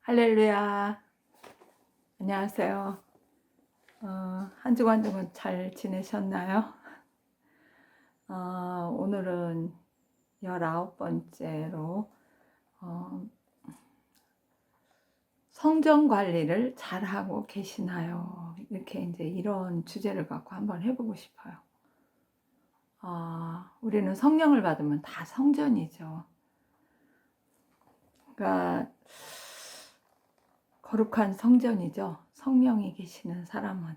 할렐루야. 안녕하세요. 한 주간 잘 지내셨나요? 오늘은 19번째로 성전 관리를 잘하고 계시나요? 이렇게 이제 이런 주제를 갖고 한번 해보고 싶어요. 우리는 성령을 받으면 다 성전이죠. 그러니까 거룩한 성전이죠. 성령이 계시는 사람은.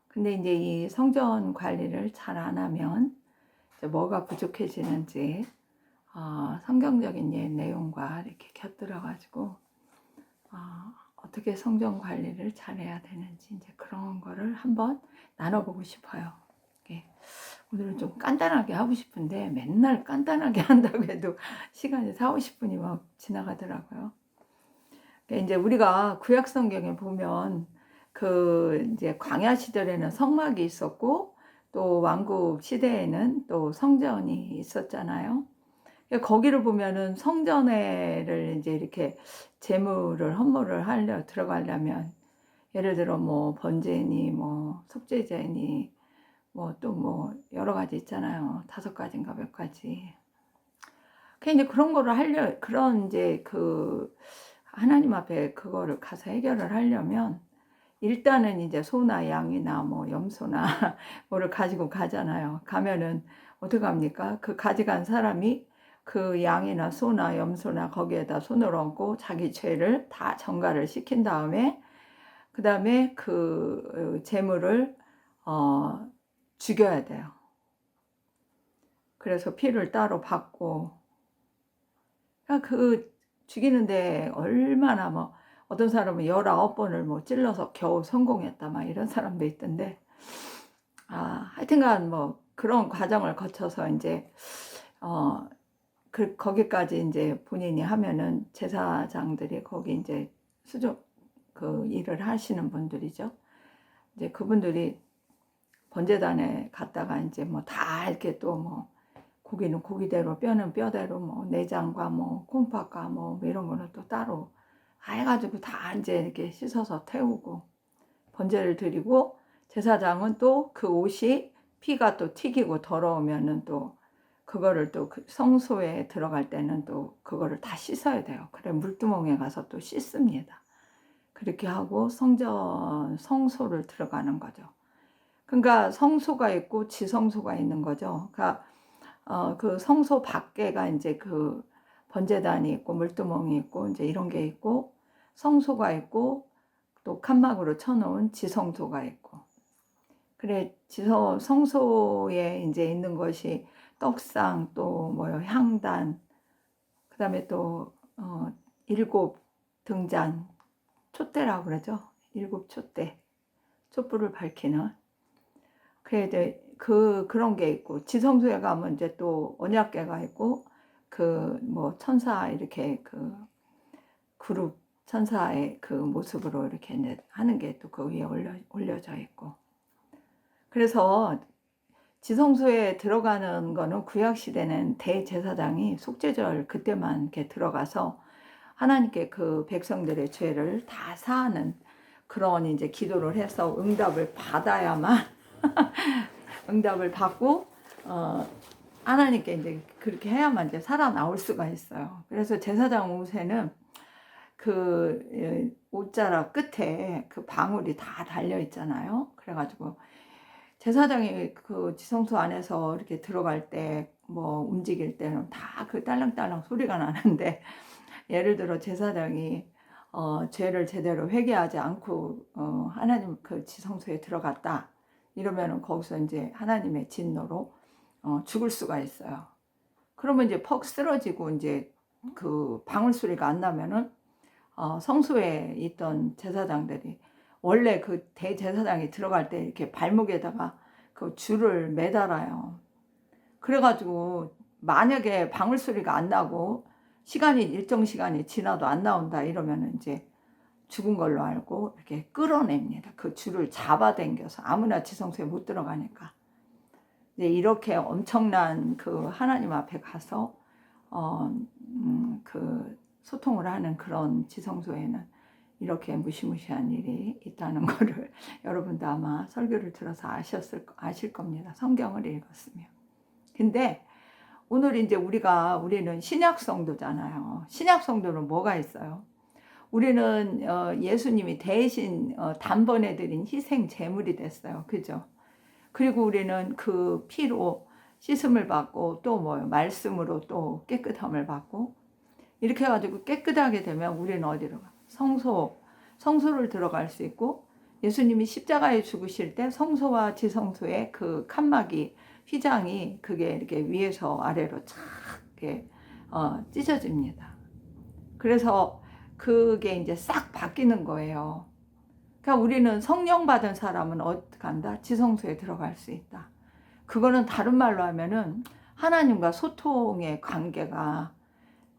근데 이제 이 성전 관리를 잘 안 하면 이제 뭐가 부족해지는지 성경적인 내용과 이렇게 곁들여가지고 어떻게 성전 관리를 잘해야 되는지 이제 그런 거를 한번 나눠보고 싶어요. 오늘은 좀 간단하게 하고 싶은데 맨날 간단하게 한다고 해도 시간이 40-50분이 막 지나가더라고요. 이제 우리가 구약 성경에 보면 그 이제 광야 시절에는 성막이 있었고 또 왕국 시대에는 또 성전이 있었잖아요. 거기를 보면은 성전에를 이제 이렇게 제물을 헌물을 하려 들어가려면 예를 들어 뭐 번제니 뭐 속죄제니 뭐 또 뭐 여러 가지 있잖아요. 5가지인가 몇 가지. 이제 그런 거를 그런 이제 그 하나님 앞에 그거를 가서 해결을 하려면 일단은 이제 소나 양이나 뭐 염소나 뭐를 가지고 가잖아요. 가면은 어떻게 합니까? 그 가져간 사람이 그 양이나 소나 염소나 거기에다 손을 얹고 자기 죄를 다 전가를 시킨 다음에 그 다음에 그 재물을 죽여야 돼요. 그래서 피를 따로 받고 그 죽이는데 얼마나 뭐 어떤 사람은 19번을 뭐 찔러서 겨우 성공했다 막 이런 사람도 있던데 하여튼간 뭐 그런 과정을 거쳐서 이제 거기까지 이제 본인이 하면은 제사장들이 거기 이제 그 일을 하시는 분들이죠. 이제 그분들이 번제단에 갔다가 이제 뭐 다 이렇게 또 뭐 고기는 고기대로 뼈는 뼈대로 뭐 내장과 뭐 콩팥과 뭐 이런 거는 또 따로 해가지고 다 이제 이렇게 씻어서 태우고 번제를 드리고 제사장은 또 그 옷이 피가 또 튀기고 더러우면은 또 그거를 또 그 성소에 들어갈 때는 또 그거를 다 씻어야 돼요. 그래 물두멍에 가서 또 씻습니다. 그렇게 하고 성소를 들어가는 거죠. 그러니까 성소가 있고 지성소가 있는 거죠. 그러니까 그 성소 밖에가 이제 그 번제단이 있고 물두멍이 있고 이제 이런 게 있고 성소가 있고 또 칸막으로 쳐놓은 지성소가 있고 그래 성소에 이제 있는 것이 떡상 또 뭐요 향단 그다음에 또 7등잔 촛대라고 그러죠. 7촛대 촛불을 밝히는 그래 그런 게 있고 지성소에 가면 이제 또 언약궤가 있고 그 뭐 천사 이렇게 그 그룹 천사의 그 모습으로 이렇게 이제 하는 게 또 그 위에 올려져 있고 그래서 지성소에 들어가는 거는 구약 시대는 대제사장이 속죄절 그때만 이렇게 들어가서 하나님께 그 백성들의 죄를 다 사하는 그런 이제 기도를 해서 응답을 받아야만 응답을 받고 하나님께 이제 그렇게 해야만 이제 살아나올 수가 있어요. 그래서 제사장 옷에는 그 옷자락 끝에 그 방울이 다 달려 있잖아요. 그래가지고 제사장이 그 지성소 안에서 이렇게 들어갈 때 뭐 움직일 때는 다 그 딸랑딸랑 소리가 나는데 예를 들어 제사장이 죄를 제대로 회개하지 않고 하나님 그 지성소에 들어갔다 이러면은 거기서 이제 하나님의 진노로 죽을 수가 있어요. 그러면 이제 퍽 쓰러지고 이제 그 방울 소리가 안 나면은 성소에 있던 제사장들이 원래 그 대제사장이 들어갈 때 이렇게 발목에다가 그 줄을 매달아요. 그래가지고 만약에 방울 소리가 안 나고 일정 시간이 지나도 안 나온다 이러면 이제 죽은 걸로 알고 이렇게 끌어냅니다. 그 줄을 잡아당겨서 아무나 지성소에 못 들어가니까. 이제 이렇게 엄청난 그 하나님 앞에 가서 그 소통을 하는 그런 지성소에는 이렇게 무시무시한 일이 있다는 거를 여러분도 아마 설교를 들어서 아실 겁니다. 성경을 읽었으면. 근데 오늘 이제 우리는 신약 성도잖아요. 신약 성도는 뭐가 있어요? 우리는 예수님이 대신 단번에 드린 희생 제물이 됐어요. 그죠? 그리고 우리는 그 피로 씻음을 받고 또 뭐요? 말씀으로 또 깨끗함을 받고 이렇게 해가지고 깨끗하게 되면 우리는 어디로 가? 성소를 들어갈 수 있고 예수님이 십자가에 죽으실 때 성소와 지성소의 그 칸막이 휘장이 그게 이렇게 위에서 아래로 착 이렇게 찢어집니다. 그래서 그게 이제 싹 바뀌는 거예요. 그러니까 우리는 성령 받은 사람은 어떻게 한다? 지성소에 들어갈 수 있다. 그거는 다른 말로 하면은 하나님과 소통의 관계가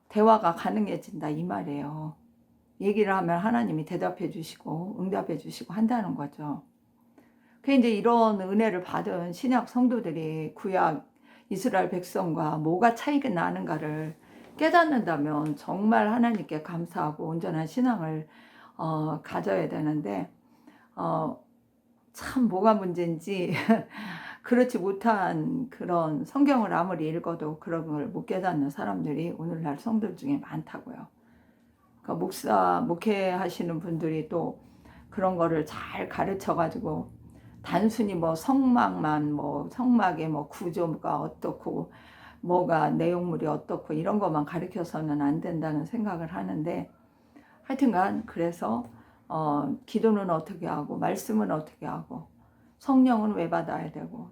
대화가 가능해진다 이 말이에요. 얘기를 하면 하나님이 대답해 주시고 응답해 주시고 한다는 거죠. 그 이제 이런 은혜를 받은 신약 성도들이 구약 이스라엘 백성과 뭐가 차이가 나는가를 깨닫는다면 정말 하나님께 감사하고 온전한 신앙을 가져야 되는데 참 뭐가 문제인지 그렇지 못한 그런 성경을 아무리 읽어도 그런 걸 못 깨닫는 사람들이 오늘날 성도들 중에 많다고요. 그러니까 목회하시는 분들이 또 그런 거를 잘 가르쳐가지고 단순히 뭐 성막의 뭐 구조가 어떻고 뭐가 내용물이 어떻고 이런 것만 가르쳐서는 안 된다는 생각을 하는데 하여튼간 그래서 기도는 어떻게 하고 말씀은 어떻게 하고 성령은 왜 받아야 되고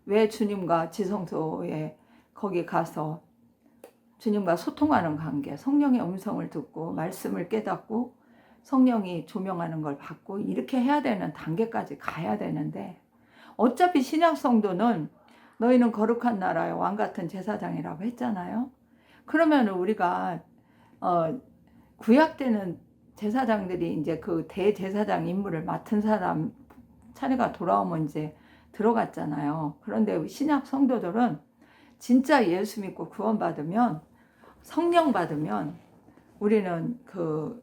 왜 주님과 지성소에 거기 가서 주님과 소통하는 관계, 성령의 음성을 듣고 말씀을 깨닫고 성령이 조명하는 걸 받고 이렇게 해야 되는 단계까지 가야 되는데 어차피 신약 성도는 너희는 거룩한 나라의 왕 같은 제사장이라고 했잖아요. 그러면 우리가 구약 때는 제사장들이 이제 그 대제사장 임무를 맡은 사람 차례가 돌아오면 이제 들어갔잖아요. 그런데 신약 성도들은 진짜 예수 믿고 구원받으면 성령 받으면 우리는 그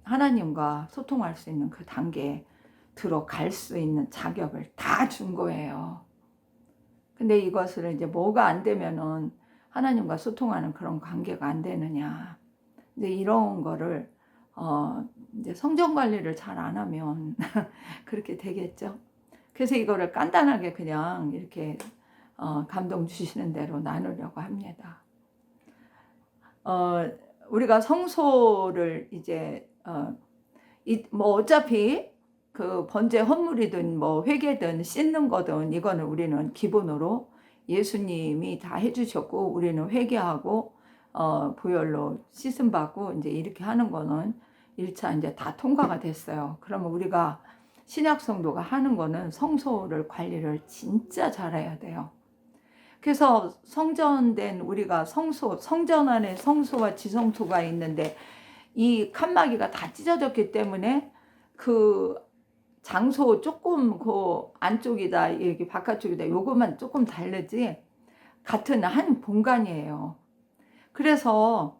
하나님과 소통할 수 있는 그 단계에 들어갈 수 있는 자격을 다 준 거예요. 근데 이것을 이제 뭐가 안 되면은 하나님과 소통하는 그런 관계가 안 되느냐. 이제 이런 거를 이제 성전 관리를 잘 안 하면 그렇게 되겠죠. 그래서 이거를 간단하게 그냥 이렇게 감동 주시는 대로 나누려고 합니다. 우리가 성소를 이제 뭐 어차피 그 번제 헌물이든 뭐 회개든 씻는 거든 이거는 우리는 기본으로 예수님이 다 해주셨고 우리는 회개하고 보혈로 씻음 받고 이제 이렇게 하는 거는 1차 이제 다 통과가 됐어요. 그러면 우리가 신약 성도가 하는 거는 성소를 관리를 진짜 잘해야 돼요. 그래서 성전된 우리가 성전 안에 성소와 지성소가 있는데 이 칸막이가 다 찢어졌기 때문에 그 장소 조금 그 안쪽이다 여기 바깥쪽이다 요것만 조금 다르지 같은 한 공간이에요. 그래서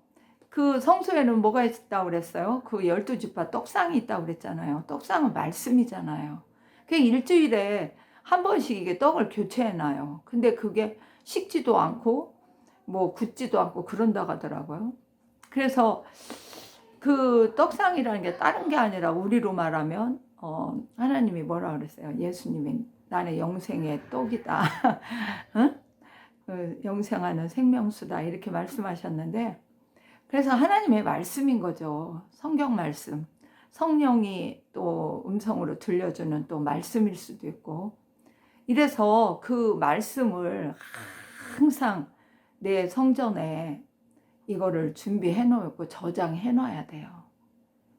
그 성소에는 뭐가 있다고 그랬어요? 그 12지파 떡상이 있다고 그랬잖아요. 떡상은 말씀이잖아요. 그 일주일에 한 번씩 이게 떡을 교체해놔요. 근데 그게 식지도 않고 뭐 굳지도 않고 그런다고 하더라고요. 그래서 그 떡상이라는 게 다른 게 아니라 우리로 말하면 하나님이 뭐라 그랬어요? 예수님이 나의 영생의 떡이다. 응? 영생하는 생명수다 이렇게 말씀하셨는데 그래서 하나님의 말씀인 거죠. 성경 말씀. 성령이 또 음성으로 들려주는 또 말씀일 수도 있고 이래서 그 말씀을 항상 내 성전에 이거를 준비해 놓고 저장해 놔야 돼요.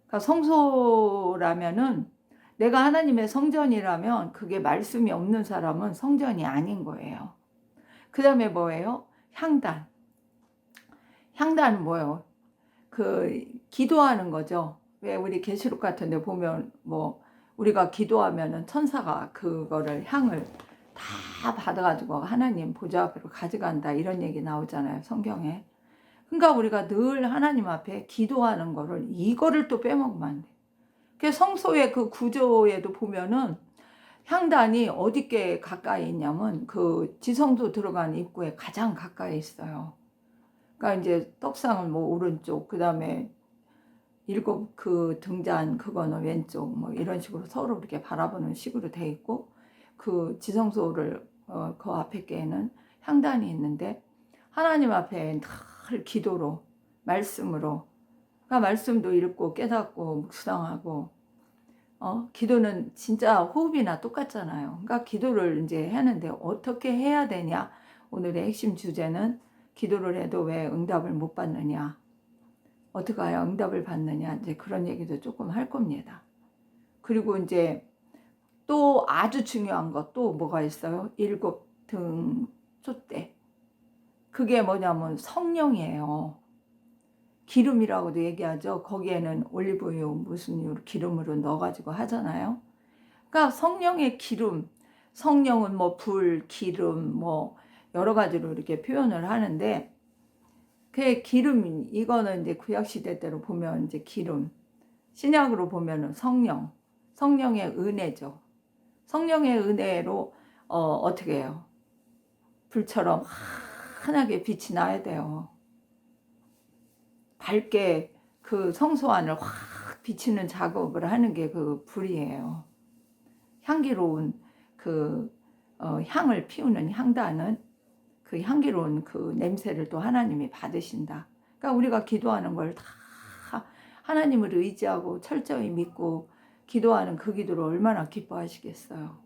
그러니까 성소라면은 내가 하나님의 성전이라면 그게 말씀이 없는 사람은 성전이 아닌 거예요. 그 다음에 뭐예요? 향단. 향단은 뭐예요? 그 기도하는 거죠. 왜 우리 계시록 같은 데 보면 뭐 우리가 기도하면은 천사가 그거를 향을 다 받아가지고 하나님 보좌 앞으로 가져간다 이런 얘기 나오잖아요. 성경에. 그러니까 우리가 늘 하나님 앞에 기도하는 거를 이거를 또 빼먹으면 안 돼. 그 성소의 그 구조에도 보면은 향단이 어디께 가까이 있냐면 그 지성소 들어간 입구에 가장 가까이 있어요. 그러니까 이제 떡상은 뭐 오른쪽, 그 다음에 7 그 등잔 그거는 왼쪽, 뭐 이런 식으로 서로 이렇게 바라보는 식으로 돼 있고, 그 지성소를 그 앞에 께는 향단이 있는데, 하나님 앞에 늘 기도로, 말씀으로, 그러니까 말씀도 읽고 깨닫고 묵상하고, 기도는 진짜 호흡이나 똑같잖아요. 그러니까 기도를 이제 하는데 어떻게 해야 되냐. 오늘의 핵심 주제는 기도를 해도 왜 응답을 못 받느냐. 어떻게 해야 응답을 받느냐. 이제 그런 얘기도 조금 할 겁니다. 그리고 이제 또 아주 중요한 것도 뭐가 있어요? 7등 촛대. 그게 뭐냐면 성령이에요. 기름이라고도 얘기하죠. 거기에는 올리브유 무슨 기름으로 넣어가지고 하잖아요. 그러니까 성령의 기름, 성령은 뭐 불, 기름, 뭐 여러 가지로 이렇게 표현을 하는데, 그 기름, 이거는 이제 구약시대 때로 보면 이제 기름, 신약으로 보면은 성령, 성령의 은혜죠. 성령의 은혜로 어떻게 해요? 불처럼 환하게 빛이 나야 돼요. 밝게 그 성소 안을 확 비치는 작업을 하는 게 그 불이에요. 향기로운 그 향을 피우는 향단은 그 향기로운 그 냄새를 또 하나님이 받으신다. 그러니까 우리가 기도하는 걸 다 하나님을 의지하고 철저히 믿고 기도하는 그 기도를 얼마나 기뻐하시겠어요.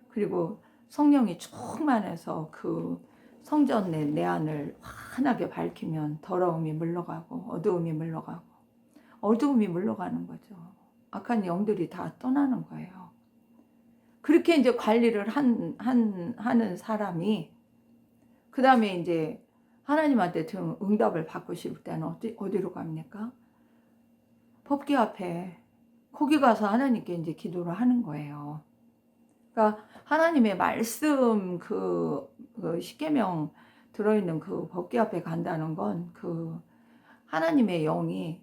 그리고 성령이 충만해서 그 성전 내 안을 환하게 밝히면 더러움이 물러가고 어두움이 물러가고, 어두움이 물러가는 거죠. 악한 영들이 다 떠나는 거예요. 그렇게 이제 관리를 하는 사람이, 그 다음에 이제 하나님한테 응답을 받고 싶을 때는 어디로 갑니까? 법궤 앞에, 거기 가서 하나님께 이제 기도를 하는 거예요. 그러니까 하나님의 말씀 그 십계명 들어있는 그 법궤 앞에 간다는 건 그 하나님의 영이,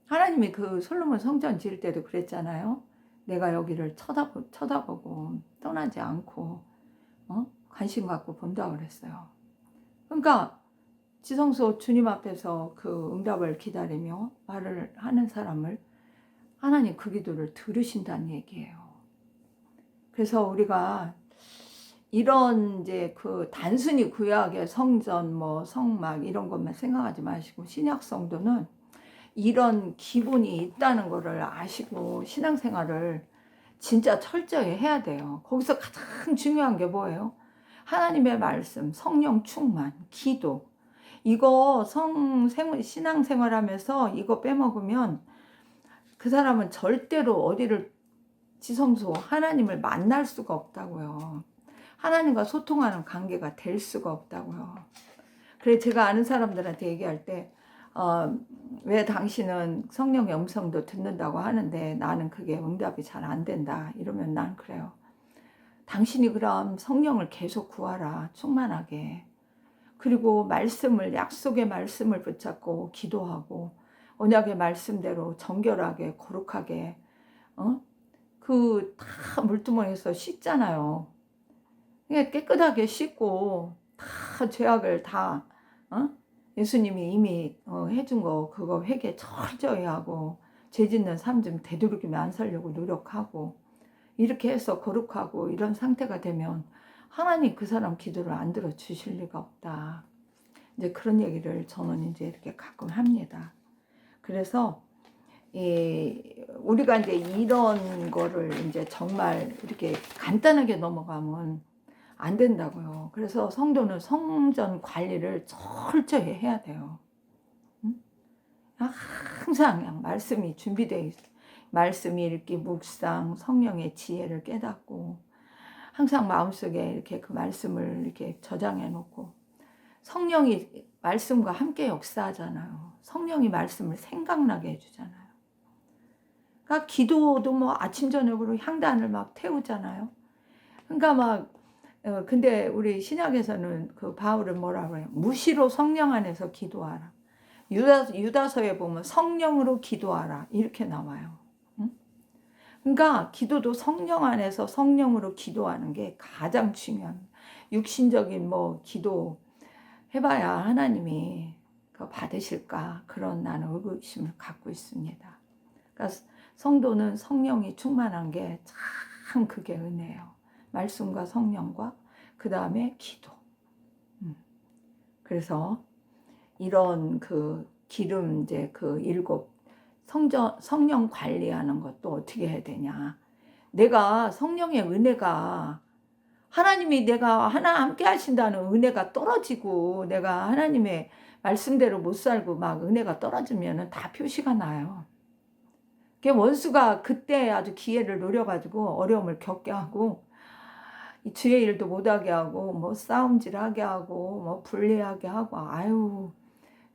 하나님이 그 솔로몬 성전 지을 때도 그랬잖아요. 내가 여기를 쳐다보고 떠나지 않고 관심 갖고 본다 그랬어요. 그러니까 지성소 주님 앞에서 그 응답을 기다리며 말을 하는 사람을 하나님 그 기도를 들으신다는 얘기예요. 그래서 우리가 이런 이제 그 단순히 구약의 성전 뭐 성막 이런 것만 생각하지 마시고, 신약 성도는 이런 기본이 있다는 것을 아시고 신앙생활을 진짜 철저히 해야 돼요. 거기서 가장 중요한 게 뭐예요? 하나님의 말씀, 성령 충만, 기도. 이거 신앙생활 하면서 이거 빼먹으면 그 사람은 절대로 어디를 지성소 하나님을 만날 수가 없다고요. 하나님과 소통하는 관계가 될 수가 없다고요. 그래 제가 아는 사람들한테 얘기할 때 왜 당신은 성령의 음성도 듣는다고 하는데 나는 그게 응답이 잘 안 된다 이러면 난 그래요. 당신이 그럼 성령을 계속 구하라, 충만하게. 그리고 말씀을, 약속의 말씀을 붙잡고 기도하고 언약의 말씀대로 정결하게 거룩하게 그 다 물두멍에서 씻잖아요. 깨끗하게 씻고 다 죄악을 다 예수님이 이미 해준 거 그거 회개 철저히 하고 죄 짓는 삶 좀 되도록이면 안 살려고 노력하고 이렇게 해서 거룩하고 이런 상태가 되면 하나님 그 사람 기도를 안 들어주실 리가 없다. 이제 그런 얘기를 저는 이제 이렇게 가끔 합니다. 그래서 우리가 이제 이런 거를 이제 정말 이렇게 간단하게 넘어가면 안 된다고요. 그래서 성도는 성전 관리를 철저히 해야 돼요. 항상 그냥 말씀이 준비되어 있어요. 말씀 읽기, 묵상, 성령의 지혜를 깨닫고 항상 마음속에 이렇게 그 말씀을 이렇게 저장해 놓고, 성령이 말씀과 함께 역사하잖아요. 성령이 말씀을 생각나게 해주잖아요. 그러니까 기도도 뭐 아침 저녁으로 향단을 막 태우잖아요. 그러니까 막 근데 우리 신약에서는 그 바울은 뭐라고 해요? 무시로 성령 안에서 기도하라. 유다서에 보면 성령으로 기도하라 이렇게 나와요. 응? 그러니까 기도도 성령 안에서 성령으로 기도하는 게 가장 중요한. 육신적인 뭐 기도 해봐야 하나님이 받으실까 그런 나는 의구심을 갖고 있습니다. 그러니까 성도는 성령이 충만한 게 참 그게 은혜예요. 말씀과 성령과 그 다음에 기도. 그래서 이런 그 기름 이제 그 7 성령 관리하는 것도 어떻게 해야 되냐. 내가 성령의 은혜가 하나님이 내가 하나 함께 하신다는 은혜가 떨어지고 내가 하나님의 말씀대로 못 살고 막 은혜가 떨어지면 다 표시가 나요. 원수가 그때 아주 기회를 노려가지고 어려움을 겪게 하고 주의 일도 못하게 하고 뭐 싸움질하게 하고 뭐 불리하게 하고 아유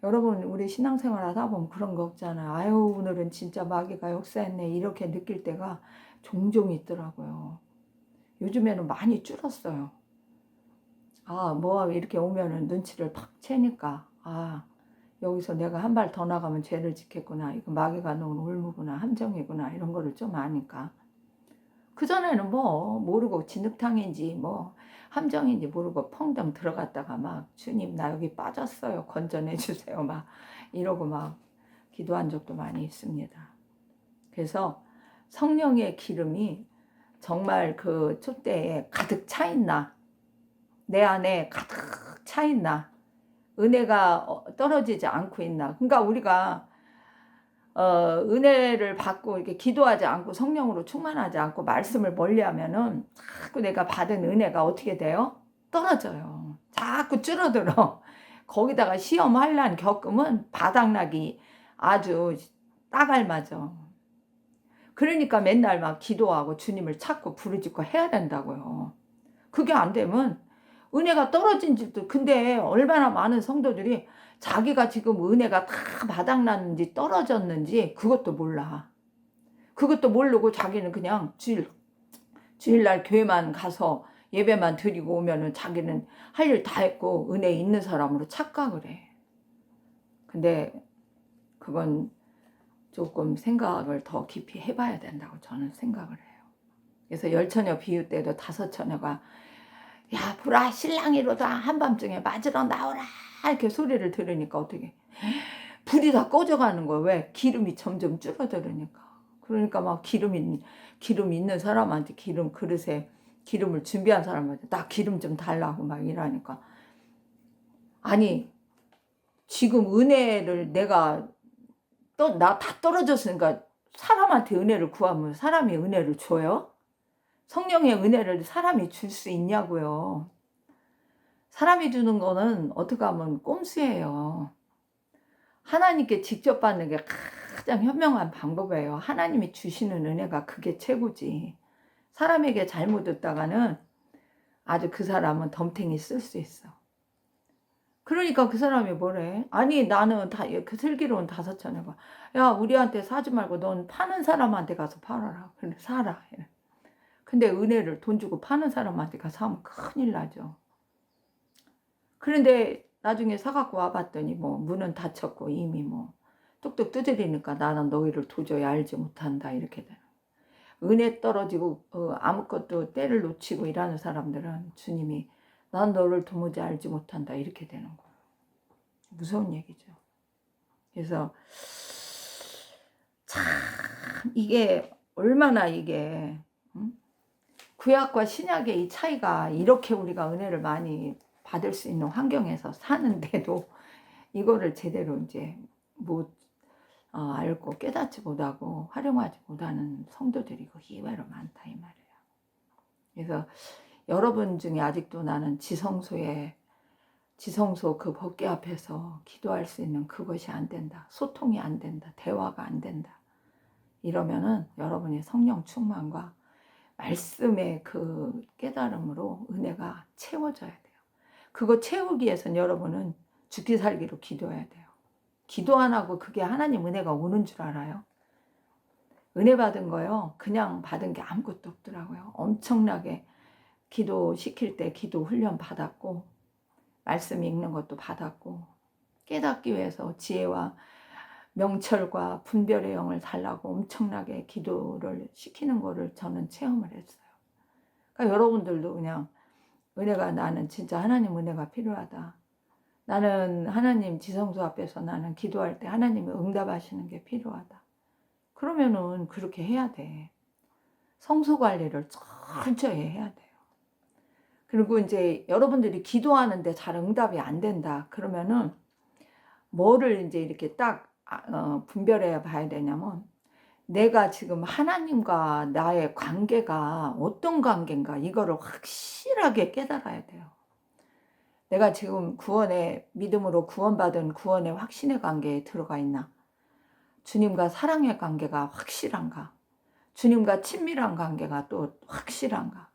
여러분 우리 신앙생활 하다 보면 그런 거 없잖아요. 아유 오늘은 진짜 마귀가 역사했네 이렇게 느낄 때가 종종 있더라고요. 요즘에는 많이 줄었어요. 뭐 이렇게 오면은 눈치를 팍 채니까 여기서 내가 한 발 더 나가면 죄를 짓겠구나. 이거 마귀가 놓은 올무구나. 함정이구나. 이런 거를 좀 아니까. 그전에는 뭐 모르고 진흙탕인지 뭐 함정인지 모르고 펑덩 들어갔다가 막 주님 나 여기 빠졌어요. 건져내 주세요. 막 이러고 막 기도한 적도 많이 있습니다. 그래서 성령의 기름이 정말 그 촛대에 가득 차 있나? 내 안에 가득 차 있나? 은혜가 떨어지지 않고 있나? 그러니까 우리가 은혜를 받고 이렇게 기도하지 않고 성령으로 충만하지 않고 말씀을 멀리하면은 자꾸 내가 받은 은혜가 어떻게 돼요? 떨어져요. 자꾸 줄어들어. 거기다가 시험 환난 겪으면 바닥나기 아주 딱 알맞아. 그러니까 맨날 막 기도하고 주님을 찾고 부르짖고 해야 된다고요. 그게 안 되면 은혜가 떨어진 집도 근데 얼마나 많은 성도들이 자기가 지금 은혜가 다 바닥났는지 떨어졌는지 그것도 몰라. 그것도 모르고 자기는 그냥 주일날 교회만 가서 예배만 드리고 오면은 자기는 할 일 다 했고 은혜 있는 사람으로 착각을 해. 근데 그건 조금 생각을 더 깊이 해봐야 된다고 저는 생각을 해요. 그래서 10처녀 비유 때도 5처녀가 야 보라 신랑이로다 한밤중에 맞으러 나오라 이렇게 소리를 들으니까 어떻게 불이 다 꺼져가는 거야. 왜? 기름이 점점 줄어들으니까. 그러니까 막 기름 있는 사람한테 기름 그릇에 기름을 준비한 사람한테 나 기름 좀 달라고 막 이러니까 아니 지금 은혜를 내가 나 다 떨어졌으니까 사람한테 은혜를 구하면 사람이 은혜를 줘요? 성령의 은혜를 사람이 줄 수 있냐고요. 사람이 주는 거는 어떻게 하면 꼼수예요. 하나님께 직접 받는 게 가장 현명한 방법이에요. 하나님이 주시는 은혜가 그게 최고지. 사람에게 잘못 듣다가는 아주 그 사람은 덤탱이 쓸 수 있어. 그러니까 그 사람이 뭐래? 아니 나는 그 슬기로운 5처녀가 야 우리한테 사지 말고 넌 파는 사람한테 가서 팔아라. 근데 사라. 근데 은혜를 돈 주고 파는 사람한테 가서 사면 큰일 나죠. 그런데 나중에 사갖고 와봤더니 뭐 문은 닫혔고 이미 뭐 뚝뚝 두드리니까 나는 너희를 도저히 알지 못한다 이렇게 되는. 은혜 떨어지고 아무것도 때를 놓치고 일하는 사람들은 주님이 난 너를 도무지 알지 못한다 이렇게 되는 거예요. 무서운 얘기죠. 그래서 참 이게 얼마나 이게 구약과 신약의 이 차이가 이렇게 우리가 은혜를 많이 받을 수 있는 환경에서 사는데도 이거를 제대로 이제 못 알고 깨닫지 못하고 활용하지 못하는 성도들이 의외로 많다 이 말이에요. 그래서 여러분 중에 아직도 나는 지성소 그 법궤 앞에서 기도할 수 있는 그것이 안 된다. 소통이 안 된다. 대화가 안 된다. 이러면은 여러분의 성령 충만과 말씀의 그 깨달음으로 은혜가 채워져야 돼요. 그거 채우기 위해서는 여러분은 죽기 살기로 기도해야 돼요. 기도 안 하고 그게 하나님 은혜가 오는 줄 알아요? 은혜 받은 거요. 그냥 받은 게 아무것도 없더라고요. 엄청나게 기도 시킬 때 기도 훈련 받았고 말씀 읽는 것도 받았고 깨닫기 위해서 지혜와 명철과 분별의 영을 달라고 엄청나게 기도를 시키는 거를 저는 체험을 했어요. 그러니까 여러분들도 그냥 은혜가, 나는 진짜 하나님 은혜가 필요하다. 나는 하나님 지성소 앞에서 나는 기도할 때 하나님이 응답하시는 게 필요하다. 그러면은 그렇게 해야 돼. 성소 관리를 철저히 해야 돼요. 그리고 이제 여러분들이 기도하는데 잘 응답이 안 된다. 그러면은 뭐를 이제 이렇게 딱 분별해 봐야 되냐면, 내가 지금 하나님과 나의 관계가 어떤 관계인가, 이거를 확실하게 깨달아야 돼요. 내가 지금 구원의 믿음으로 구원받은 구원의 확신의 관계에 들어가 있나? 주님과 사랑의 관계가 확실한가? 주님과 친밀한 관계가 또 확실한가?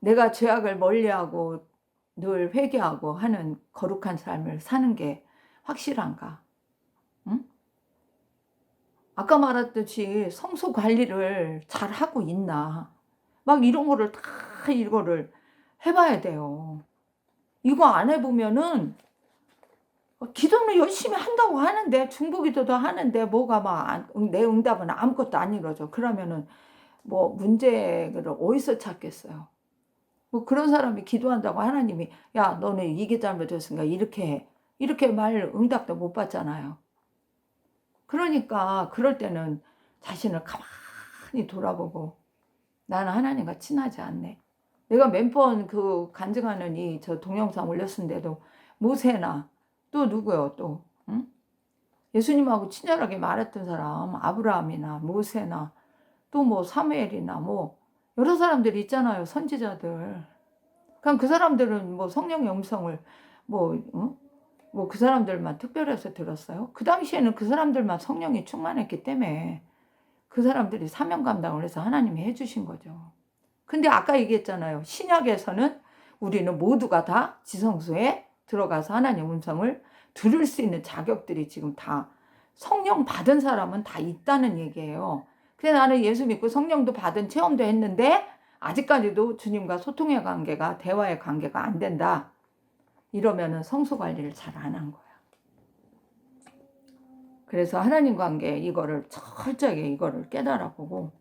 내가 죄악을 멀리하고 늘 회개하고 하는 거룩한 삶을 사는 게 확실한가? 응? 아까 말했듯이 성소 관리를 잘 하고 있나? 막 이런 거를 다 이거를 해봐야 돼요. 이거 안 해보면은 기도는 열심히 한다고 하는데, 중보기도도 하는데 뭐가 막 내 응답은 아무것도 안 이루어져. 그러면은 뭐 문제를 어디서 찾겠어요? 뭐 그런 사람이 기도한다고 하나님이 야 너는 이게 잘못됐으니까 이렇게 해, 이렇게 말 응답도 못 받잖아요. 그러니까 그럴 때는 자신을 가만히 돌아보고, 나는 하나님과 친하지 않네. 내가 몇 번 그 간증하는 이 저 동영상 올렸는데도 모세나 또 누구요 또 응? 예수님하고 친절하게 말했던 사람 아브라함이나 모세나 또 뭐 사무엘이나 뭐 여러 사람들이 있잖아요, 선지자들. 그냥 그 사람들은 뭐 성령의 음성을 뭐 응? 뭐 그 사람들만 특별해서 들었어요? 그 당시에는 그 사람들만 성령이 충만했기 때문에 그 사람들이 사명 감당을 해서 하나님이 해주신 거죠. 근데 아까 얘기했잖아요. 신약에서는 우리는 모두가 다 지성소에 들어가서 하나님 음성을 들을 수 있는 자격들이 지금 다 성령 받은 사람은 다 있다는 얘기예요. 근데 나는 예수 믿고 성령도 받은 체험도 했는데 아직까지도 주님과 소통의 관계가, 대화의 관계가 안 된다. 이러면은 성소 관리를 잘 안 한 거야. 그래서 하나님 관계 이거를 철저하게 이거를 깨달아 보고,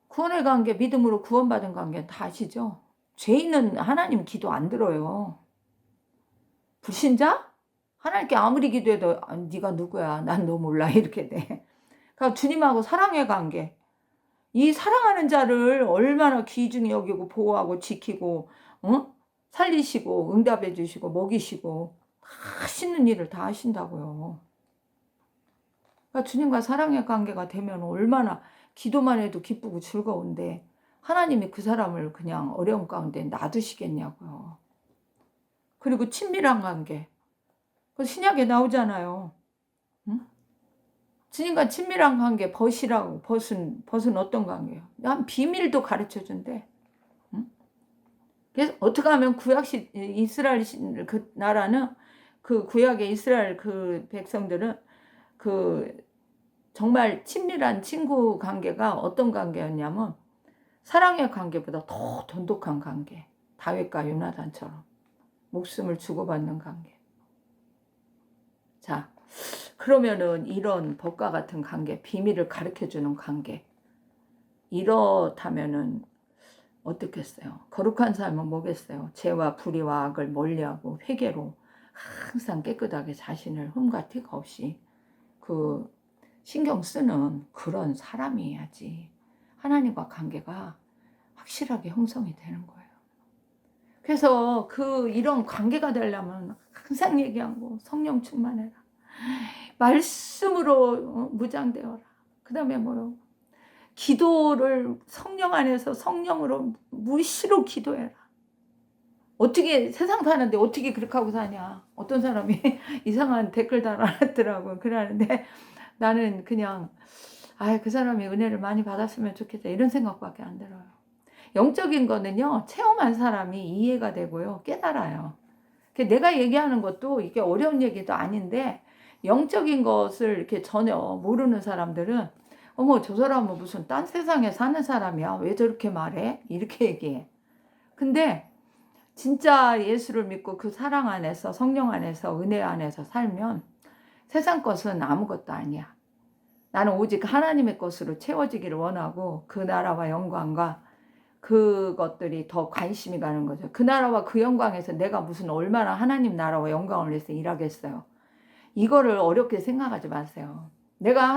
구원의 관계, 믿음으로 구원받은 관계 다 아시죠? 죄인은 하나님 기도 안 들어요. 불신자? 하나님께 아무리 기도해도 네가 누구야? 난 너 몰라. 이렇게 돼. 그러니까 주님하고 사랑의 관계. 이 사랑하는 자를 얼마나 귀중히 여기고 보호하고 지키고 살리시고 응답해 주시고 먹이시고 하시는 일을 다 하신다고요. 그러니까 주님과 사랑의 관계가 되면 얼마나 기도만 해도 기쁘고 즐거운데 하나님이 그 사람을 그냥 어려움 가운데 놔두시겠냐고요. 그리고 친밀한 관계. 그 신약에 나오잖아요. 응? 주님과 친밀한 관계, 벗이라고. 벗은 어떤 관계예요? 난 비밀도 가르쳐 준대. 응? 그래서 어떻게 하면 구약시 이스라엘 그 나라는, 그 구약의 이스라엘 그 백성들은 그 정말 친밀한 친구 관계가 어떤 관계였냐면 사랑의 관계보다 더 돈독한 관계. 다윗과 요나단처럼 목숨을 주고받는 관계. 자, 그러면은 이런 법과 같은 관계, 비밀을 가르쳐주는 관계, 이렇다면은 어떻겠어요? 거룩한 삶은 뭐겠어요? 죄와 불의와 악을 멀리하고 회개로 항상 깨끗하게 자신을 흠과 티가 없이 그 신경 쓰는 그런 사람이어야지 하나님과 관계가 확실하게 형성이 되는 거예요. 그래서 이런 관계가 되려면 항상 얘기한 거, 성령 충만해라. 말씀으로 무장되어라. 그 다음에 뭐요? 기도를 성령 안에서 성령으로 무시로 기도해라. 어떻게 세상 사는데 어떻게 그렇게 하고 사냐. 어떤 사람이 이상한 댓글 달아놨더라고요. 그러는데 나는 그냥 그 사람이 은혜를 많이 받았으면 좋겠다 이런 생각밖에 안 들어요. 영적인 거는요, 체험한 사람이 이해가 되고요, 깨달아요. 내가 얘기하는 것도 이게 어려운 얘기도 아닌데 영적인 것을 이렇게 전혀 모르는 사람들은 어머 저 사람은 무슨 딴 세상에 사는 사람이야, 왜 저렇게 말해? 이렇게 얘기해. 근데 진짜 예수를 믿고 그 사랑 안에서, 성령 안에서, 은혜 안에서 살면 세상 것은 아무것도 아니야. 나는 오직 하나님의 것으로 채워지기를 원하고 그 나라와 영광과 그것들이 더 관심이 가는 거죠. 그 나라와 그 영광에서 내가 무슨 얼마나 하나님 나라와 영광을 위해서 일하겠어요. 이거를 어렵게 생각하지 마세요. 내가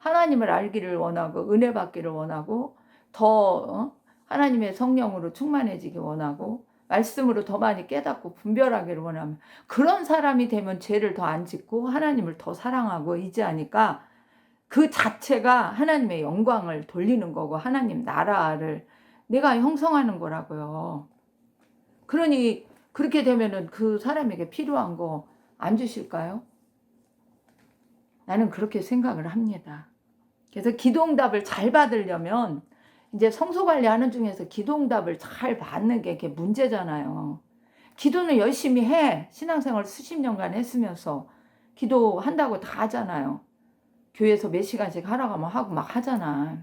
하나님을 알기를 원하고 은혜 받기를 원하고 더 하나님의 성령으로 충만해지기 원하고 말씀으로 더 많이 깨닫고 분별하기를 원하면 그런 사람이 되면 죄를 더 안 짓고 하나님을 더 사랑하고 의지하니까 그 자체가 하나님의 영광을 돌리는 거고 하나님 나라를 내가 형성하는 거라고요. 그러니 그렇게 되면은 그 사람에게 필요한 거 안 주실까요? 나는 그렇게 생각을 합니다. 그래서 기도응답을 잘 받으려면 이제 성소관리하는 중에서 기도응답을 잘 받는 게 이게 문제잖아요. 기도는 열심히 해. 신앙생활 수십 년간 했으면서 기도한다고 다 하잖아요. 교회에서 몇 시간씩 하라고 하면 하고 막 하잖아.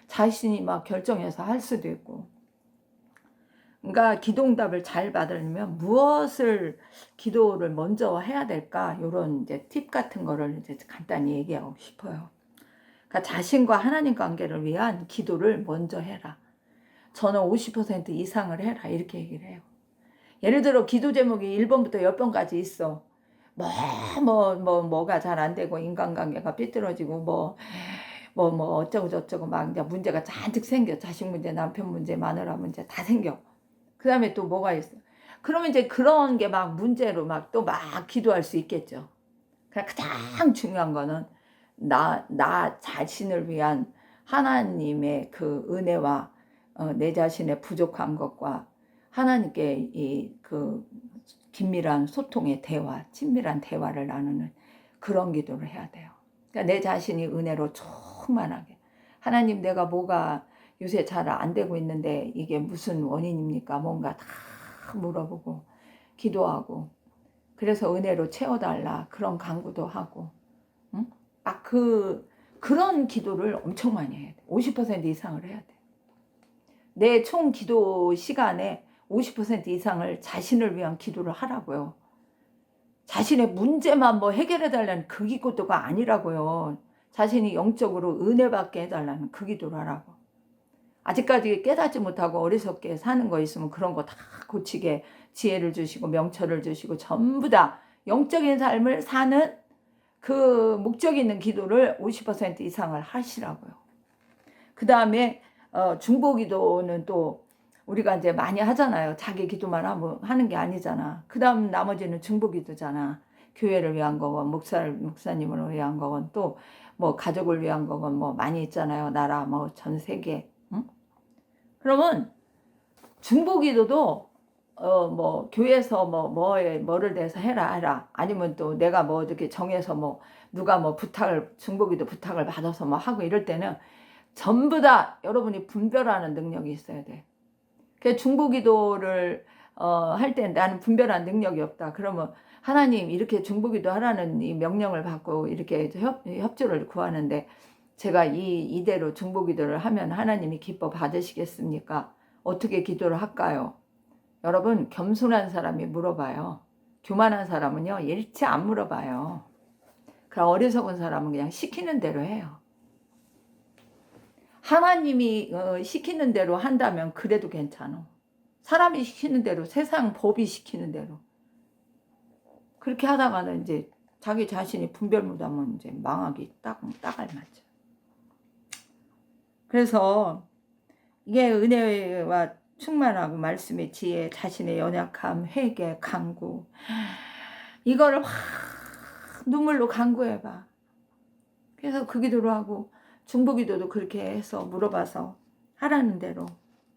자신이 막 결정해서 할 수도 있고. 그러니까 기도응답을 잘 받으려면 무엇을 기도를 먼저 해야 될까? 이런 이제 팁 같은 거를 이제 간단히 얘기하고 싶어요. 그러니까 자신과 하나님 관계를 위한 기도를 먼저 해라. 저는 50% 이상을 해라. 이렇게 얘기를 해요. 예를 들어 기도 제목이 1번부터 10번까지 있어. 뭐가 잘 안 되고 인간관계가 삐뚤어지고 어쩌고 저쩌고 막 이제 문제가 잔뜩 생겨. 자식 문제, 남편 문제, 마누라 문제 다 생겨. 그 다음에 또 뭐가 있어. 그러면 이제 그런 게 막 문제로 막 또 막 기도할 수 있겠죠. 그러니까 가장 중요한 거는 나 자신을 위한 하나님의 그 은혜와 내 자신의 부족한 것과 하나님께 그 긴밀한 소통의 대화, 친밀한 대화를 나누는 그런 기도를 해야 돼요. 그러니까 내 자신이 은혜로 충만하게 하나님 내가 뭐가 요새 잘 안 되고 있는데 이게 무슨 원인입니까? 뭔가 다 물어보고 기도하고 그래서 은혜로 채워달라 그런 간구도 하고 응? 막 그런 기도를 엄청 많이 해야 돼. 50% 이상을 해야 돼. 내 총 기도 시간에 50% 이상을 자신을 위한 기도를 하라고요. 자신의 문제만 뭐 해결해달라는 그 기도가 아니라고요. 자신이 영적으로 은혜받게 해달라는 그 기도를 하라고. 아직까지 깨닫지 못하고 어리석게 사는 거 있으면 그런 거 다 고치게 지혜를 주시고 명철을 주시고 전부 다 영적인 삶을 사는 그 목적 있는 기도를 50% 이상을 하시라고요. 그 다음에 중보기도는 또 우리가 이제 많이 하잖아요. 자기 기도만 하는 게 아니잖아. 그 다음 나머지는 중보기도잖아. 교회를 위한 거건 목사님을 위한 거건 또 뭐 가족을 위한 거건 뭐 많이 있잖아요. 나라 뭐 전 세계. 응? 그러면 중보기도도 뭐 교회에서 뭐를 대해서 해라 아니면 또 내가 뭐 이렇게 정해서 뭐 누가 뭐 중보기도 부탁을 받아서 뭐 하고 이럴 때는 전부 다 여러분이 분별하는 능력이 있어야 돼. 그 중보기도를 할 때 나는 분별한 능력이 없다. 그러면 하나님 이렇게 중보기도 하라는 이 명령을 받고 이렇게 협조를 구하는데 제가 이대로 중보기도를 하면 하나님이 기뻐 받으시겠습니까? 어떻게 기도를 할까요? 여러분 겸손한 사람이 물어봐요. 교만한 사람은요 일체 안 물어봐요. 그럼 어리석은 사람은 그냥 시키는 대로 해요. 하나님이 시키는 대로 한다면 그래도 괜찮아. 사람이 시키는 대로 세상 법이 시키는 대로 그렇게 하다가는 이제 자기 자신이 분별 못하면 이제 망하기 딱 알맞죠. 그래서 이게 은혜와 충만하고 말씀의 지혜, 자신의 연약함, 회개, 간구 이거를 확 눈물로 간구해봐. 그래서 그 기도로 하고 중보기도도 그렇게 해서 물어봐서 하라는 대로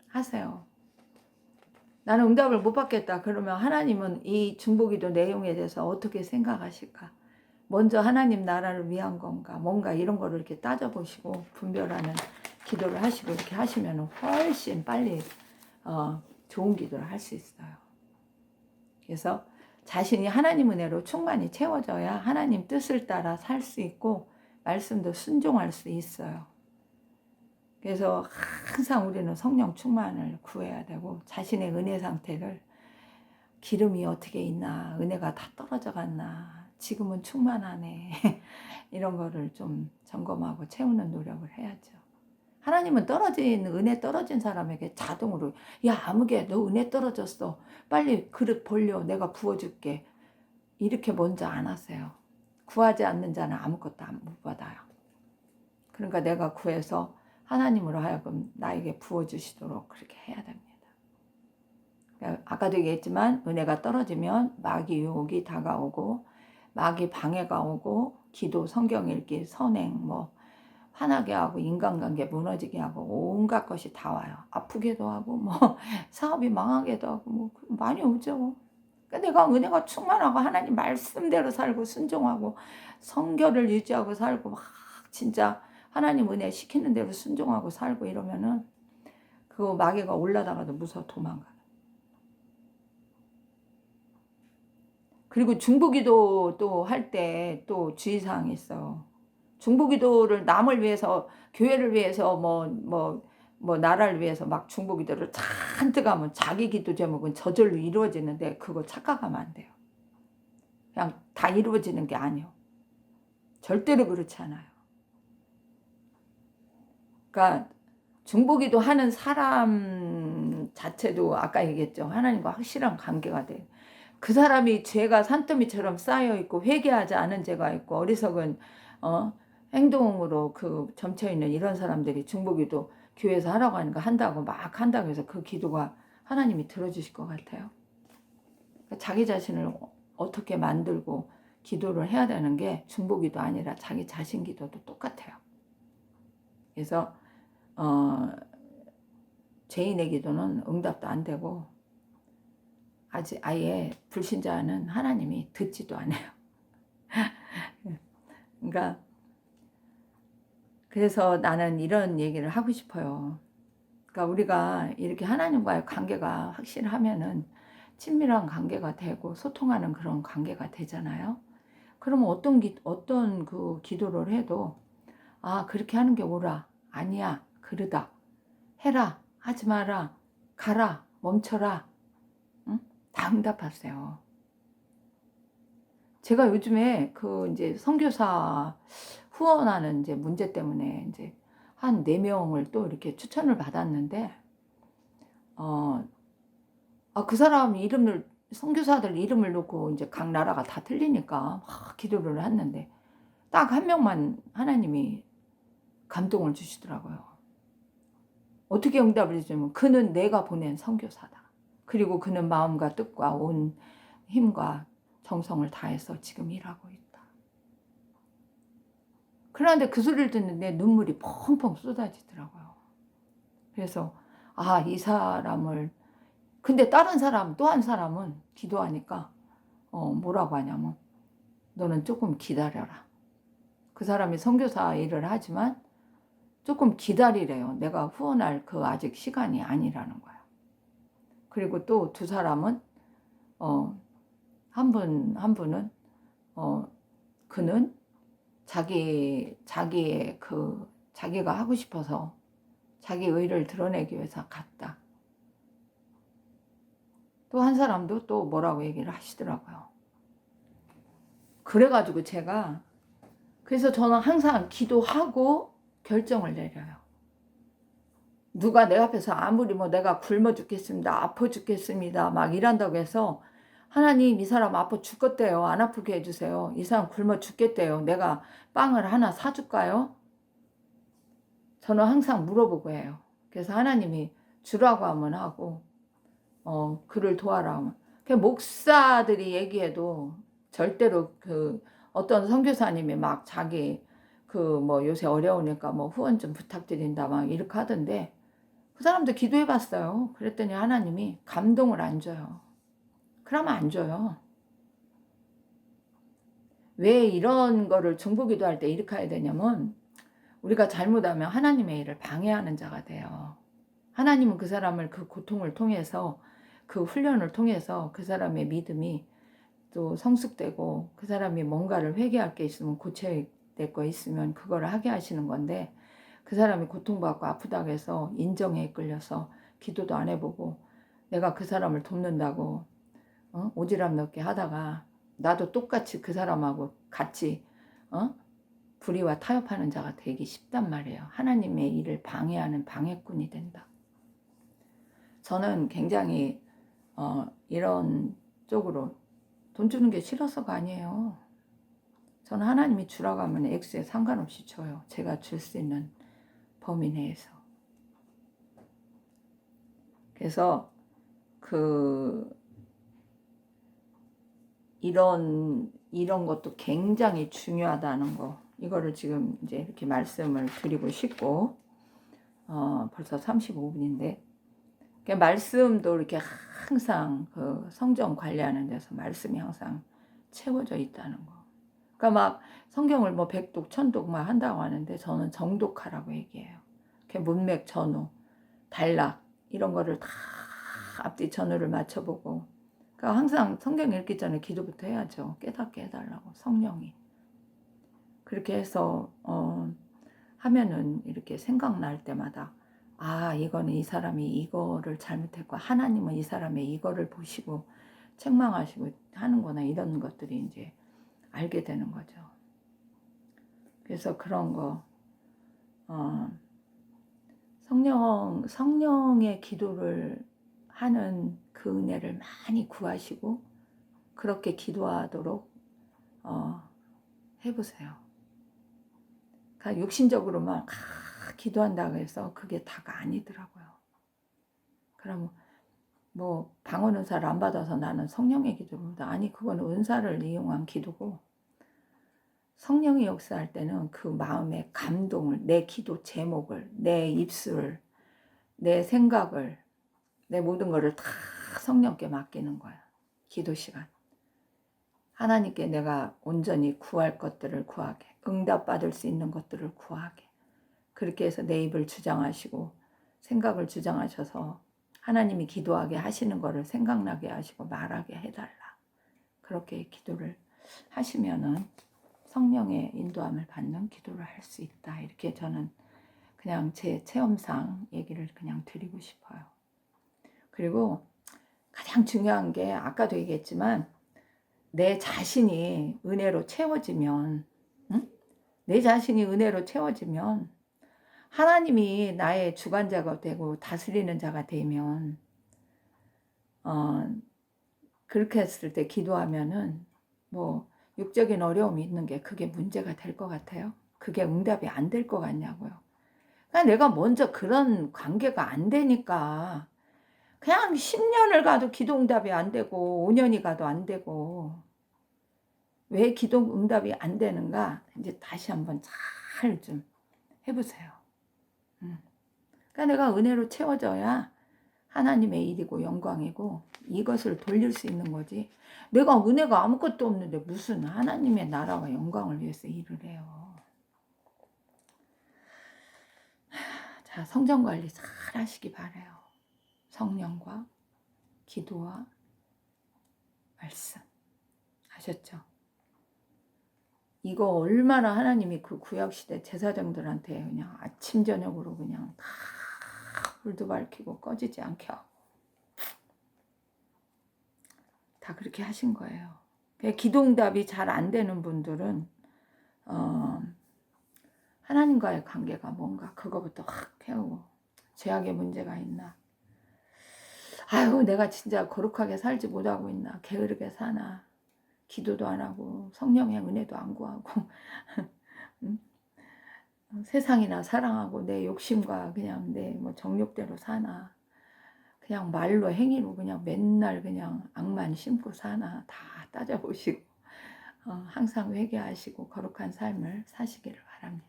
하세요. 나는 응답을 못 받겠다. 그러면 하나님은 이 중보기도 내용에 대해서 어떻게 생각하실까? 먼저 하나님 나라를 위한 건가? 뭔가 이런 거를 이렇게 따져보시고 분별하는 기도를 하시고 이렇게 하시면 훨씬 빨리 좋은 기도를 할 수 있어요. 그래서 자신이 하나님 은혜로 충만히 채워져야 하나님 뜻을 따라 살 수 있고 말씀도 순종할 수 있어요. 그래서 항상 우리는 성령 충만을 구해야 되고, 자신의 은혜 상태를, 기름이 어떻게 있나, 은혜가 다 떨어져 갔나, 지금은 충만하네 이런 거를 좀 점검하고 채우는 노력을 해야죠. 하나님은 은혜 떨어진 사람에게 자동으로, 야 아무개 너 은혜 떨어졌어, 빨리 그릇 벌려, 내가 부어줄게, 이렇게 먼저 안 하세요. 구하지 않는 자는 아무것도 못 받아요. 그러니까 내가 구해서 하나님으로 하여금 나에게 부어주시도록 그렇게 해야 됩니다. 아까도 얘기했지만 은혜가 떨어지면 마귀 유혹이 다가오고, 마귀 방해가 오고, 기도, 성경 읽기, 선행, 뭐 화나게 하고, 인간관계 무너지게 하고, 온갖 것이 다 와요. 아프게도 하고, 뭐 사업이 망하게도 하고, 뭐 많이 오죠. 그러니까 내가 은혜가 충만하고 하나님 말씀대로 살고 순종하고 성결을 유지하고 살고 막 진짜 하나님 은혜 시키는 대로 순종하고 살고 이러면은 그 마귀가 올라다가도 무서워 도망가. 그리고 중보기도 또 할 때 또 주의사항이 있어. 중보기도를 남을 위해서, 교회를 위해서, 뭐 나라를 위해서 막 중보기도를 잔뜩 하면 자기 기도 제목은 저절로 이루어지는데, 그거 착각하면 안 돼요. 그냥 다 이루어지는 게 아니에요. 절대로 그렇지 않아요. 그러니까 중보기도 하는 사람 자체도 아까 얘기했죠. 하나님과 확실한 관계가 돼요. 그 사람이 죄가 산더미처럼 쌓여있고 회개하지 않은 죄가 있고 어리석은 행동으로 그 점쳐있는 이런 사람들이 중보기도 교회에서 하라고 하는 거 한다고 막 한다고 해서 그 기도가 하나님이 들어주실 것 같아요. 그러니까 자기 자신을 어떻게 만들고 기도를 해야 되는 게 중보기도 아니라 자기 자신 기도도 똑같아요. 그래서 죄인의 기도는 응답도 안 되고 아예 불신자는 하나님이 듣지도 않아요. 그러니까 그래서 나는 이런 얘기를 하고 싶어요. 그러니까 우리가 이렇게 하나님과의 관계가 확실하면은 친밀한 관계가 되고 소통하는 그런 관계가 되잖아요. 그러면 어떤 그 기도를 해도, 아 그렇게 하는 게 옳아, 아니야, 그러다, 해라, 하지 마라, 가라, 멈춰라, 응? 다 응답하세요. 제가 요즘에 그 이제 선교사 후원하는 이제 문제 때문에 이제 한 4명을 또 이렇게 추천을 받았는데, 그 사람 이름을, 선교사들 이름을 놓고 이제 각 나라가 다 틀리니까 막 기도를 했는데 딱 한 명만 하나님이 감동을 주시더라고요. 어떻게 응답을 해주면, 그는 내가 보낸 선교사다. 그리고 그는 마음과 뜻과 온 힘과 정성을 다해서 지금 일하고 있다. 그런데 그 소리를 듣는데 눈물이 펑펑 쏟아지더라고요. 그래서 이 사람을, 근데 다른 사람, 또 한 사람은 기도하니까 뭐라고 하냐면, 너는 조금 기다려라. 그 사람이 선교사 일을 하지만 조금 기다리래요. 내가 후원할 그 아직 시간이 아니라는 거야. 그리고 또 2사람은 한 분은 그는 자기의 자기가 하고 싶어서 자기 의를 드러내기 위해서 갔다. 또 한 사람도 또 뭐라고 얘기를 하시더라고요. 그래가지고 그래서 저는 항상 기도하고 결정을 내려요. 누가 내 앞에서 아무리 내가 굶어 죽겠습니다, 아파 죽겠습니다 막 이란다고 해서, 하나님 이 사람 아파 죽겠대요, 안 아프게 해주세요, 이 사람 굶어 죽겠대요, 내가 빵을 하나 사줄까요? 저는 항상 물어보고 해요. 그래서 하나님이 주라고 하면 하고, 그를 도와라 하면. 목사들이 얘기해도 절대로 어떤 선교사님이 막 자기 요새 어려우니까 후원 좀 부탁드린다 막 이렇게 하던데, 그 사람도 기도해 봤어요. 그랬더니 하나님이 감동을 안 줘요. 그러면 안 줘요. 왜 이런 거를 중보기도 할 때 이렇게 해야 되냐면, 우리가 잘못하면 하나님의 일을 방해하는 자가 돼요. 하나님은 그 사람을 그 고통을 통해서, 그 훈련을 통해서 그 사람의 믿음이 또 성숙되고, 그 사람이 뭔가를 회개할 게 있으면 고쳐야 될 거 있으면 그걸 하게 하시는 건데, 그 사람이 고통받고 아프다고 해서 인정에 끌려서 기도도 안 해보고 내가 그 사람을 돕는다고 오지랖 넓게 하다가 나도 똑같이 그 사람하고 같이 불의와 타협하는 자가 되기 쉽단 말이에요. 하나님의 일을 방해하는 방해꾼이 된다. 저는 굉장히 이런 쪽으로 돈 주는 게 싫어서가 아니에요. 저는 하나님이 주라고 하면 액수에 상관없이 줘요. 제가 줄 수 있는 범위 내에서. 그래서 이런 것도 굉장히 중요하다는 거, 이거를 지금 이제 이렇게 말씀을 드리고 싶고, 벌써 35분인데, 말씀도 이렇게 항상 그 성경 관리하는 데서 말씀이 항상 채워져 있다는 거. 그러니까 막 성경을 뭐 백독, 천독 막 한다고 하는데 저는 정독하라고 얘기해요. 문맥, 전후, 단락 이런 거를 다 앞뒤 전후를 맞춰보고, 그러니까 항상 성경 읽기 전에 기도부터 해야죠. 깨닫게 해달라고 성령이. 그렇게 해서 하면은 이렇게 생각날 때마다 이거는 이 사람이 이거를 잘못했고 하나님은 이 사람의 이거를 보시고 책망하시고 하는구나, 이런 것들이 이제 알게 되는 거죠. 그래서 그런 거 성령의 기도를 하는 그 은혜를 많이 구하시고 그렇게 기도하도록 해보세요. 그러니까 육신적으로만 기도한다고 해서 그게 다가 아니더라고요. 그럼 뭐 방언 은사를 안 받아서 나는 성령의 기도입니다. 아니, 그건 은사를 이용한 기도고, 성령이 역사할 때는 그 마음의 감동을, 내 기도 제목을, 내 입술을, 내 생각을, 내 모든 것을 다 성령께 맡기는 거야. 기도 시간. 하나님께 내가 온전히 구할 것들을 구하게, 응답받을 수 있는 것들을 구하게. 그렇게 해서 내 입을 주장하시고 생각을 주장하셔서 하나님이 기도하게 하시는 것을 생각나게 하시고 말하게 해달라. 그렇게 기도를 하시면은 성령의 인도함을 받는 기도를 할 수 있다. 이렇게 저는 그냥 제 체험상 얘기를 그냥 드리고 싶어요. 그리고 가장 중요한 게 아까도 얘기했지만 내 자신이 은혜로 채워지면, 내 자신이 은혜로 채워지면 하나님이 나의 주관자가 되고 다스리는 자가 되면 그렇게 했을 때 기도하면은 뭐 육적인 어려움이 있는 게 그게 문제가 될 것 같아요? 그게 응답이 안 될 것 같냐고요. 그러니까 내가 먼저 그런 관계가 안 되니까 그냥 10년을 가도 기도 응답이 안 되고 5년이 가도 안 되고, 왜 기도 응답이 안 되는가 이제 다시 한번 잘 좀 해보세요. 그러니까 내가 은혜로 채워져야 하나님의 일이고 영광이고 이것을 돌릴 수 있는 거지. 내가 은혜가 아무것도 없는데 무슨 하나님의 나라와 영광을 위해서 일을 해요. 자, 성전 관리 잘 하시기 바라요. 성령과 기도와 말씀. 아셨죠? 이거 얼마나 하나님이 그 구약시대 제사장들한테 그냥 아침 저녁으로 그냥 다 불도 밝히고 꺼지지 않게 하고 다 그렇게 하신 거예요. 기도응답이 잘 안 되는 분들은 하나님과의 관계가 뭔가 그거부터 확 해오고, 죄악의 문제가 있나, 아유 내가 진짜 거룩하게 살지 못하고 있나, 게으르게 사나, 기도도 안 하고 성령의 은혜도 안 구하고 세상이나 사랑하고 내 욕심과 그냥 내 뭐 정욕대로 사나, 그냥 말로 행위로 그냥 맨날 그냥 악만 심고 사나, 다 따져보시고 항상 회개하시고 거룩한 삶을 사시기를 바랍니다.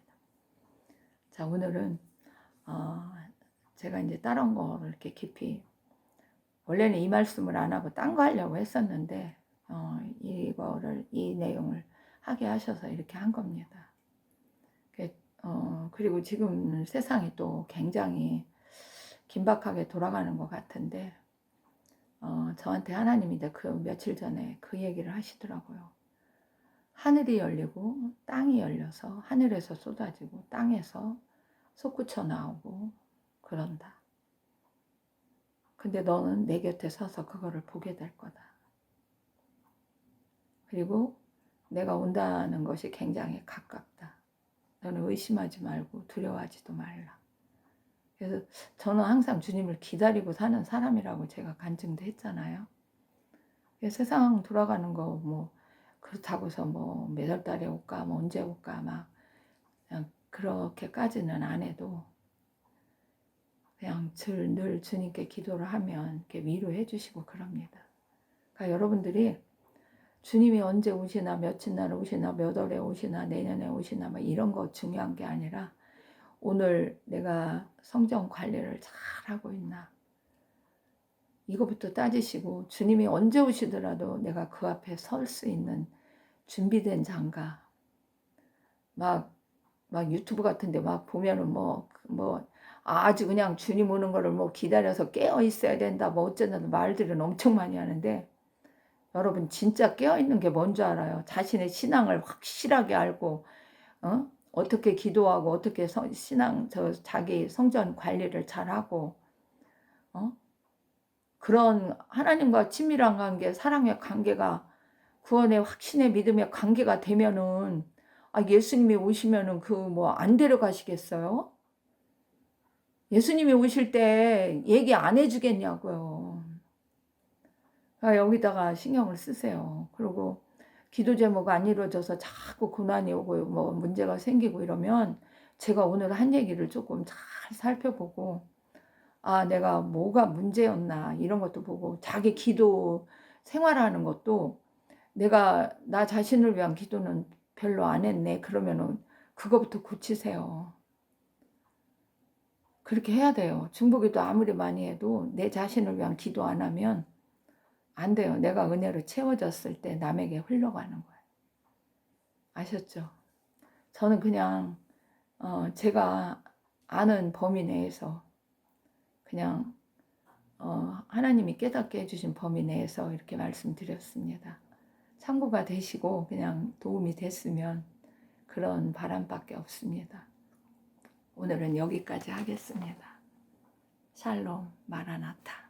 자, 오늘은 제가 이제 다른 거를 이렇게 깊이, 원래는 이 말씀을 안 하고 딴 거 하려고 했었는데 이 내용을 하게 하셔서 이렇게 한 겁니다. 그리고 지금 세상이 또 굉장히 긴박하게 돌아가는 것 같은데 저한테 하나님이 그 며칠 전에 그 얘기를 하시더라고요. 하늘이 열리고 땅이 열려서 하늘에서 쏟아지고 땅에서 솟구쳐 나오고 그런다. 근데 너는 내 곁에 서서 그거를 보게 될 거다. 그리고 내가 온다는 것이 굉장히 가깝다. 너는 의심하지 말고 두려워하지도 말라. 그래서 저는 항상 주님을 기다리고 사는 사람이라고 제가 간증도 했잖아요. 세상 돌아가는 거 뭐 그렇다고서 뭐 몇 월 달에 올까 뭐 언제 올까 막 그냥 그렇게까지는 안 해도 그냥 늘 주님께 기도를 하면 이렇게 위로해 주시고 그럽니다. 그러니까 여러분들이 주님이 언제 오시나 며칠 날 오시나 몇 월에 오시나 내년에 오시나 막 이런 거 중요한 게 아니라 오늘 내가 성전 관리를 잘하고 있나 이거부터 따지시고 주님이 언제 오시더라도 내가 그 앞에 설 수 있는 준비된 장가 막 유튜브 같은데 막 보면은 아주 그냥 주님 오는 거를 뭐 기다려서 깨어 있어야 된다 뭐 어쩌는 말들은 엄청 많이 하는데 여러분 진짜 깨어 있는 게 뭔 줄 알아요? 자신의 신앙을 확실하게 알고 어떻게 기도하고 어떻게 신앙 자기 성전 관리를 잘하고 그런 하나님과 친밀한 관계, 사랑의 관계가 구원의 확신의 믿음의 관계가 되면은 예수님이 오시면은 안 데려가시겠어요? 예수님이 오실 때 얘기 안 해주겠냐고요. 그러니까 여기다가 신경을 쓰세요. 그리고 기도 제목 안 이루어져서 자꾸 고난이 오고 뭐 문제가 생기고 이러면 제가 오늘 한 얘기를 조금 잘 살펴보고 내가 뭐가 문제였나 이런 것도 보고 자기 기도 생활하는 것도 내가 나 자신을 위한 기도는 별로 안 했네. 그러면은 그거부터 고치세요. 그렇게 해야 돼요. 중보기도 아무리 많이 해도 내 자신을 위한 기도 안 하면 안 돼요. 내가 은혜로 채워졌을 때 남에게 흘러가는 거예요. 아셨죠? 저는 그냥 제가 아는 범위 내에서 그냥 하나님이 깨닫게 해주신 범위 내에서 이렇게 말씀드렸습니다. 참고가 되시고 그냥 도움이 됐으면 그런 바람밖에 없습니다. 오늘은 여기까지 하겠습니다. 샬롬 마라나타.